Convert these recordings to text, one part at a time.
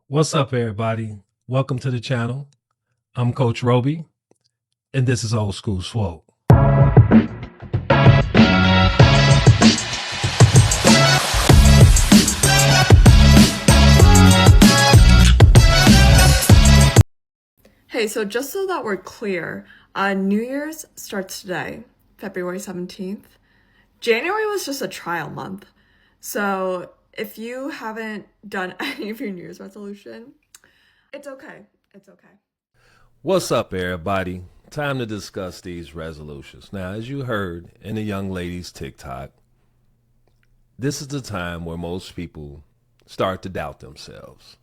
What's up, everybody? Welcome to the channel. I'm Coach Roby, and this is Old School Swole. Hey, so just so that we're clear, New Year's starts today, February 17th. January was just a trial month. So if you haven't done any of your New Year's resolution, it's okay. It's okay. What's up, everybody? Time to discuss these resolutions. Now, as you heard in the young lady's TikTok, this is the time where most people start to doubt themselves.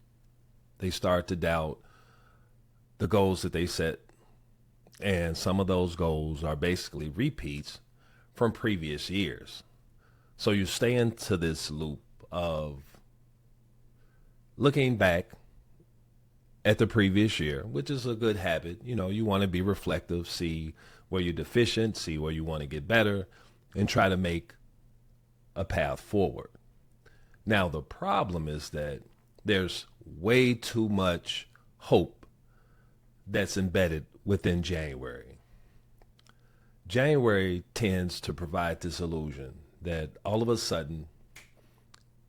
They start to doubt the goals that they set, and some of those goals are basically repeats from previous years. So you stay into this loop of looking back at the previous year, which is a good habit. You know, you want to be reflective, see where you're deficient, see where you want to get better, and try to make a path forward. Now, the problem is that there's way too much hope that's embedded within January. January tends to provide this illusion that all of a sudden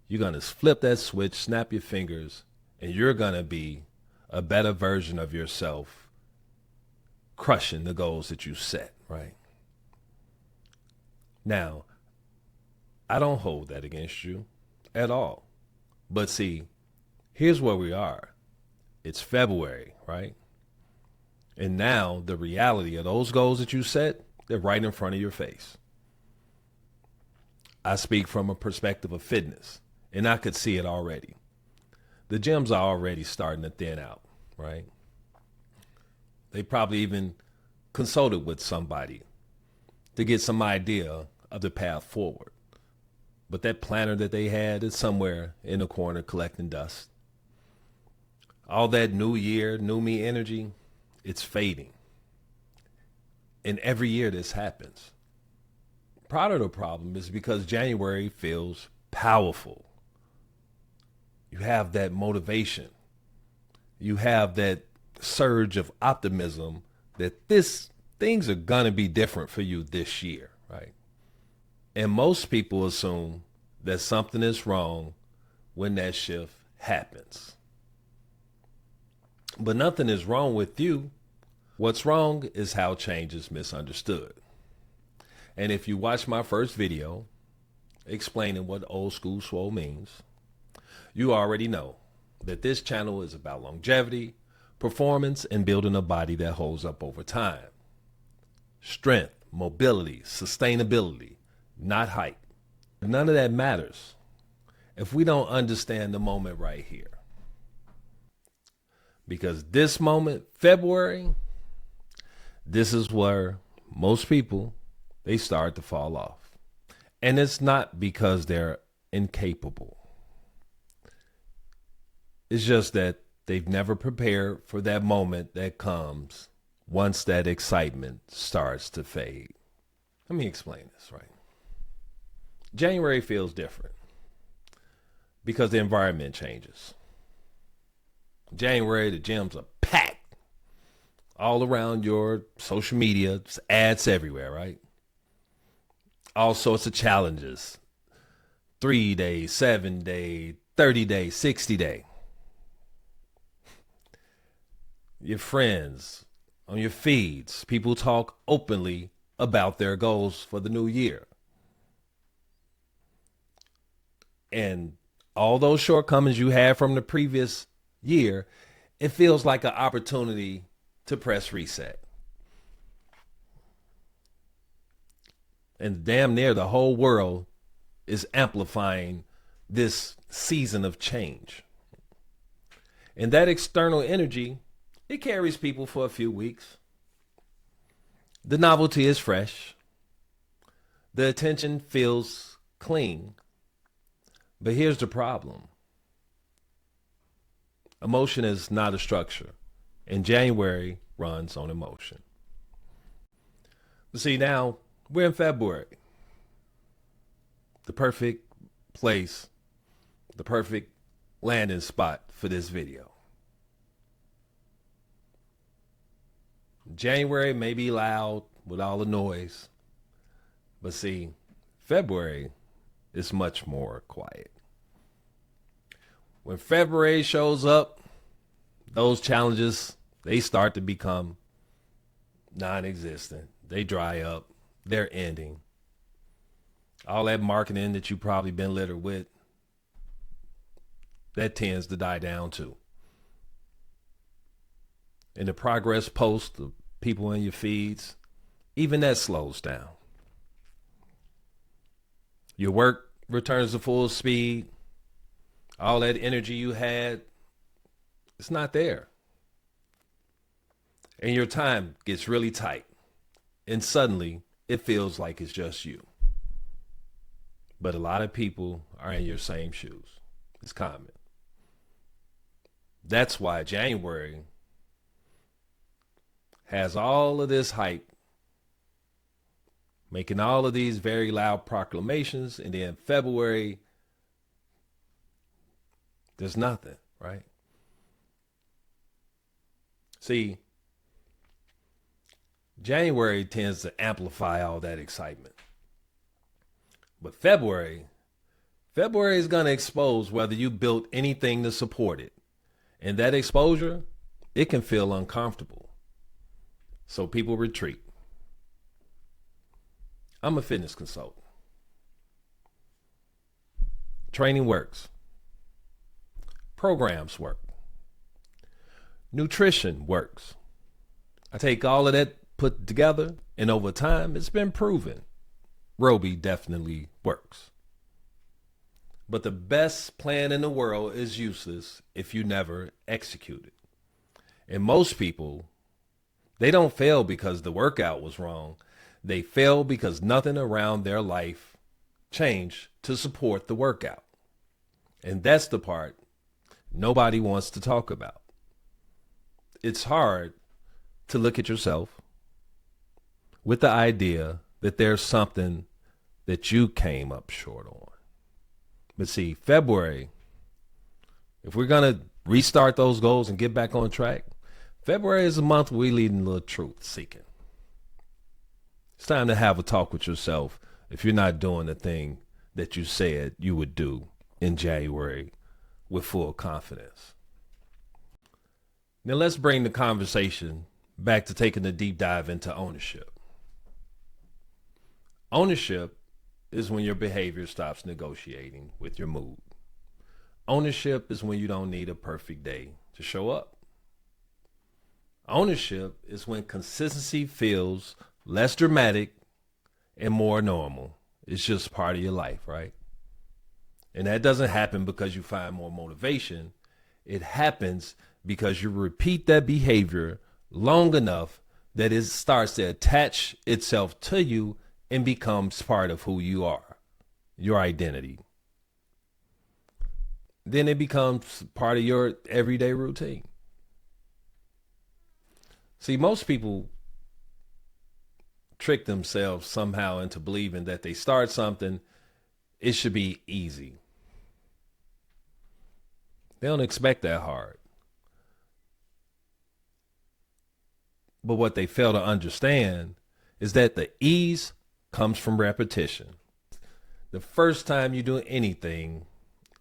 you're going to flip that switch, snap your fingers, and you're going to be a better version of yourself, crushing the goals that you set, right? Now, I don't hold that against you at all. But see, here's where we are. It's February, right? And now the reality of those goals that you set, they're right in front of your face. I speak from a perspective of fitness, and I could see it already. The gyms are already starting to thin out, right? They probably even consulted with somebody to get some idea of the path forward. But that planner that they had is somewhere in the corner collecting dust. All that new year, new me energy, it's fading. And every year this happens. Part of the problem is because January feels powerful. You have that motivation. You have that surge of optimism that things are gonna be different for you this year, right? And most people assume that something is wrong when that shift happens. But nothing is wrong with you. What's wrong is how change is misunderstood. And if you watch my first video explaining what old school swole means, you already know that this channel is about longevity, performance, and building a body that holds up over time. Strength, mobility, sustainability, not height. None of that matters if we don't understand the moment right here. Because this moment, February, this is where most people, they start to fall off. And it's not because they're incapable. It's just that they've never prepared for that moment that comes once that excitement starts to fade. Let me explain this, right? January feels different because the environment changes. January, the gyms are packed all around your social media, just ads everywhere, right? All sorts of challenges. 3 days, 7 day, 30 day, 60 day. Your friends on your feeds, people talk openly about their goals for the new year. And all those shortcomings you had from the previous year, it feels like an opportunity to press reset. And damn near the whole world is amplifying this season of change. And that external energy, it carries people for a few weeks. The novelty is fresh. The attention feels clean. But here's the problem. Emotion is not a structure, and January runs on emotion. But see, now we're in February. The perfect place, the perfect landing spot for this video. January may be loud with all the noise, but see, February is much more quiet. When February shows up, those challenges, they start to become non-existent. They dry up. They're ending. All that marketing that you've probably been littered with, that tends to die down too. And the progress posts of people in your feeds, even that slows down. Your work returns to full speed. All that energy you had, it's not there. And your time gets really tight. And suddenly, it feels like it's just you. But a lot of people are in your same shoes. It's common. That's why January has all of this hype, making all of these very loud proclamations, and then February, there's nothing, right? See, January tends to amplify all that excitement. But February is going to expose whether you built anything to support it. And that exposure, it can feel uncomfortable. So people retreat. I'm a fitness consultant. Training works. Programs work. Nutrition works. I take all of that put together, and over time, it's been proven. Roby definitely works. But the best plan in the world is useless if you never execute it. And most people, they don't fail because the workout was wrong. They fail because nothing around their life changed to support the workout. And that's the part nobody wants to talk about. It's hard to look at yourself with the idea that there's something that you came up short on. But see, February, if we're going to restart those goals and get back on track, February is a month we lead in a little truth seeking. It's time to have a talk with yourself if you're not doing the thing that you said you would do in January with full confidence. Now let's bring the conversation back to taking a deep dive into ownership. Ownership is when your behavior stops negotiating with your mood. Ownership is when you don't need a perfect day to show up. Ownership is when consistency feels less dramatic and more normal. It's just part of your life, right? And that doesn't happen because you find more motivation. It happens because you repeat that behavior long enough that it starts to attach itself to you and becomes part of who you are, your identity. Then it becomes part of your everyday routine. See, most people trick themselves somehow into believing that they start something, it should be easy. They don't expect that hard. But what they fail to understand is that the ease comes from repetition. The first time you do anything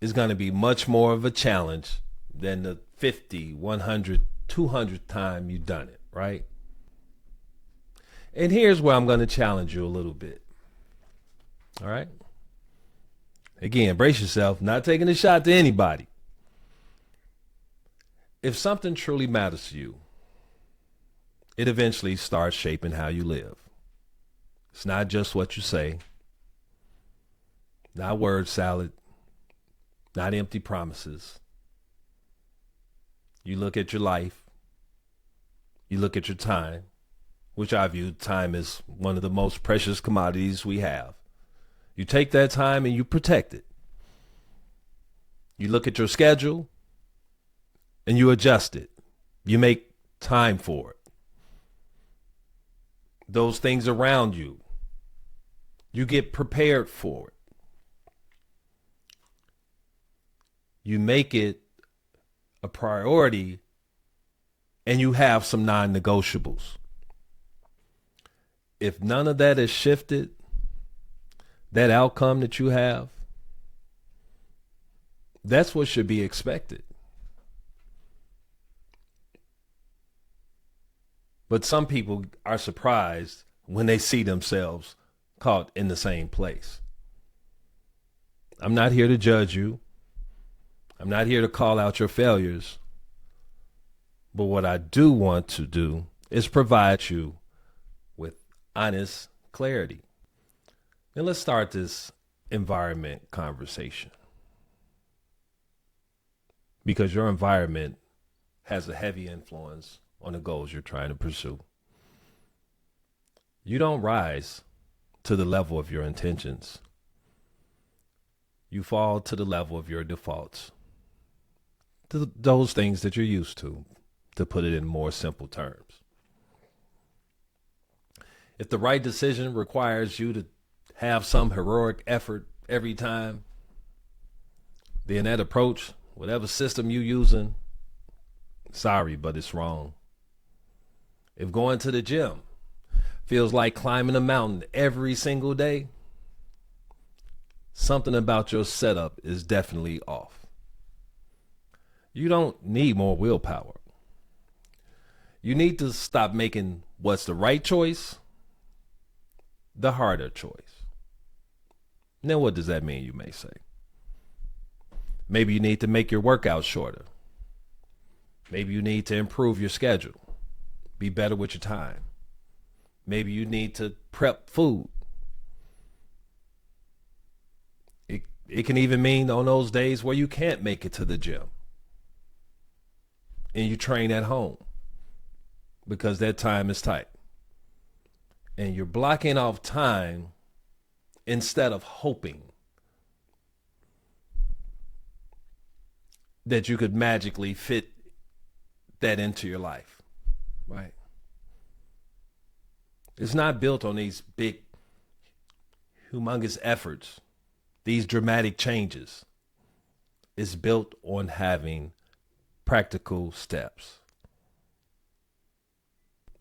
is going to be much more of a challenge than the 50, 100, 200th time you've done it, right? And here's where I'm going to challenge you a little bit. All right? Again, brace yourself, not taking a shot to anybody. If something truly matters to you, it eventually starts shaping how you live. It's not just what you say, not word salad, not empty promises. You look at your life, you look at your time, which I view time as one of the most precious commodities we have. You take that time and you protect it. You look at your schedule and you adjust it. You make time for it. Those things around you, you get prepared for it. you make it a priority and you have some non-negotiables. If none of that is shifted, that outcome that you have, that's what should be expected. But some people are surprised when they see themselves caught in the same place. I'm not here to judge you. I'm not here to call out your failures. But what I do want to do is provide you with honest clarity. And let's start this environment conversation. Because your environment has a heavy influence on the goals you're trying to pursue. You don't rise to the level of your intentions. You fall to the level of your defaults. Those things that you're used to put it in more simple terms. If the right decision requires you to have some heroic effort every time, then that approach, whatever system you're using, sorry, but it's wrong. If going to the gym feels like climbing a mountain every single day, something about your setup is definitely off. You don't need more willpower. You need to stop making what's the right choice the harder choice. Now, what does that mean, you may say? Maybe you need to make your workouts shorter. Maybe you need to improve your schedule, be better with your time. Maybe you need to prep food. It can even mean on those days where you can't make it to the gym and you train at home because that time is tight. And you're blocking off time instead of hoping that you could magically fit that into your life, right? It's not built on these big, humongous efforts, these dramatic changes. It's built on having practical steps.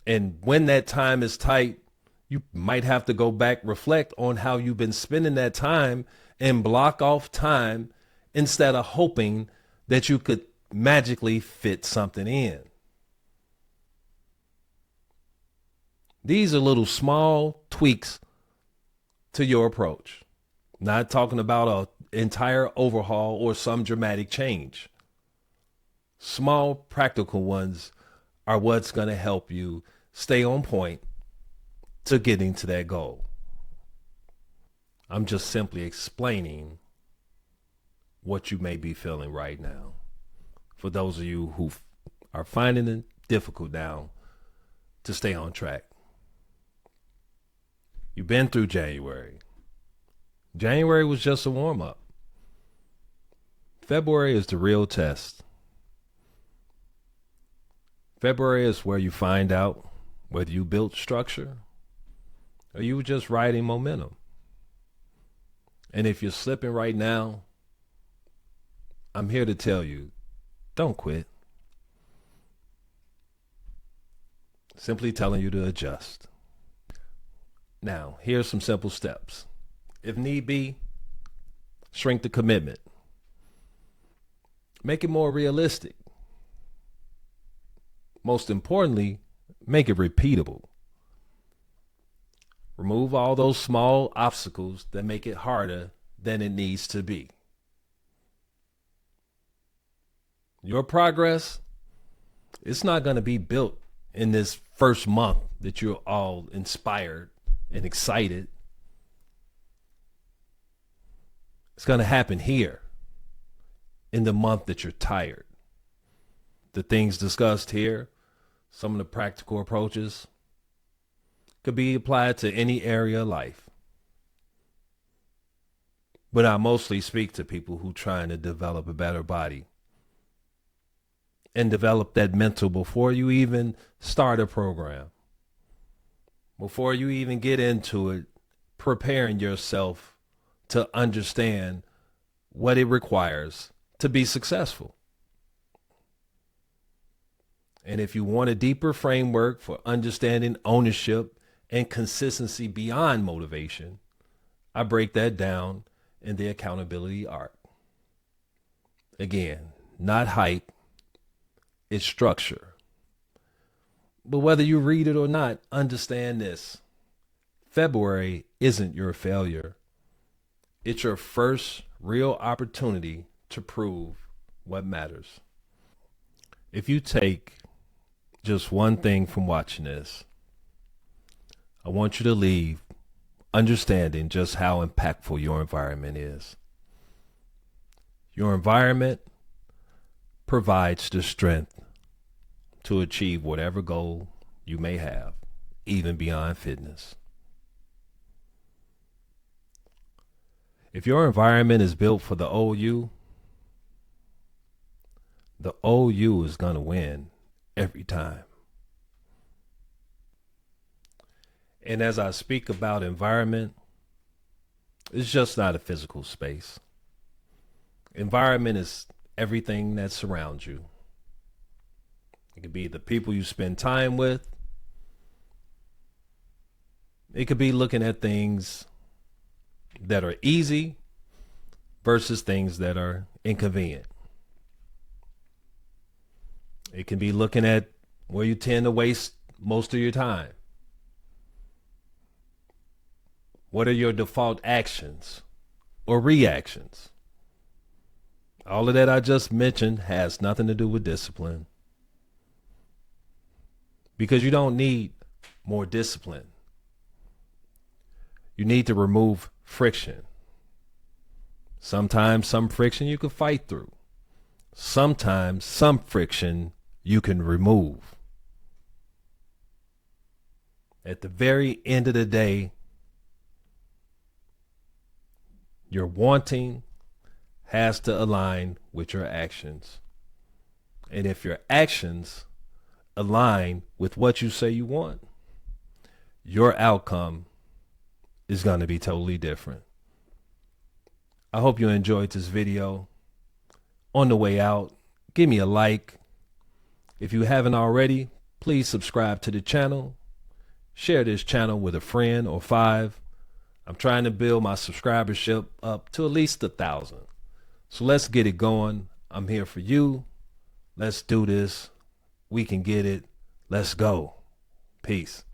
And when that time is tight, you might have to go back, reflect on how you've been spending that time and block off time instead of hoping that you could magically fit something in. These are little small tweaks to your approach. Not talking about an entire overhaul or some dramatic change. Small practical ones are what's going to help you stay on point to getting to that goal. I'm just simply explaining what you may be feeling right now. For those of you who are finding it difficult now to stay on track. You've been through January. January was just a warm-up. February is the real test. February is where you find out whether you built structure or you were just riding momentum. And if you're slipping right now, I'm here to tell you, don't quit. Simply telling you to adjust. Now, here's some simple steps. If need be, shrink the commitment. Make it more realistic. Most importantly, make it repeatable. Remove all those small obstacles that make it harder than it needs to be. Your progress, it's not going to be built in this first month that you're all inspired and excited. It's going to happen here in the month that you're tired. The things discussed here, some of the practical approaches, could be applied to any area of life. But I mostly speak to people who are trying to develop a better body and develop that mental before you even start a program. Before you even get into it, preparing yourself to understand what it requires to be successful. And if you want a deeper framework for understanding ownership and consistency beyond motivation, I break that down in the accountability arc. Again, not hype, it's structure. But whether you read it or not, understand this. February isn't your failure. It's your first real opportunity to prove what matters. If you take just one thing from watching this, I want you to leave understanding just how impactful your environment is. Your environment provides the strength to achieve whatever goal you may have, even beyond fitness. If your environment is built for the OU is going to win every time. And as I speak about environment, it's just not a physical space. Environment is everything that surrounds you. It could be the people you spend time with. It could be looking at things that are easy versus things that are inconvenient. It can be looking at where you tend to waste most of your time. What are your default actions or reactions? All of that I just mentioned has nothing to do with discipline. Because you don't need more discipline. You need to remove friction. Sometimes some friction you can fight through. Sometimes some friction you can remove. At the very end of the day, your wanting has to align with your actions. And if your actions align with what you say you want, your outcome is going to be totally different. I hope you enjoyed this video. On the way out, give me a like. If you haven't already, please subscribe to the channel. Share this channel with a friend or 5. I'm trying to build my subscribership up to at least 1,000. So let's get it going. I'm here for you. Let's do this. We can get it. Let's go. Peace.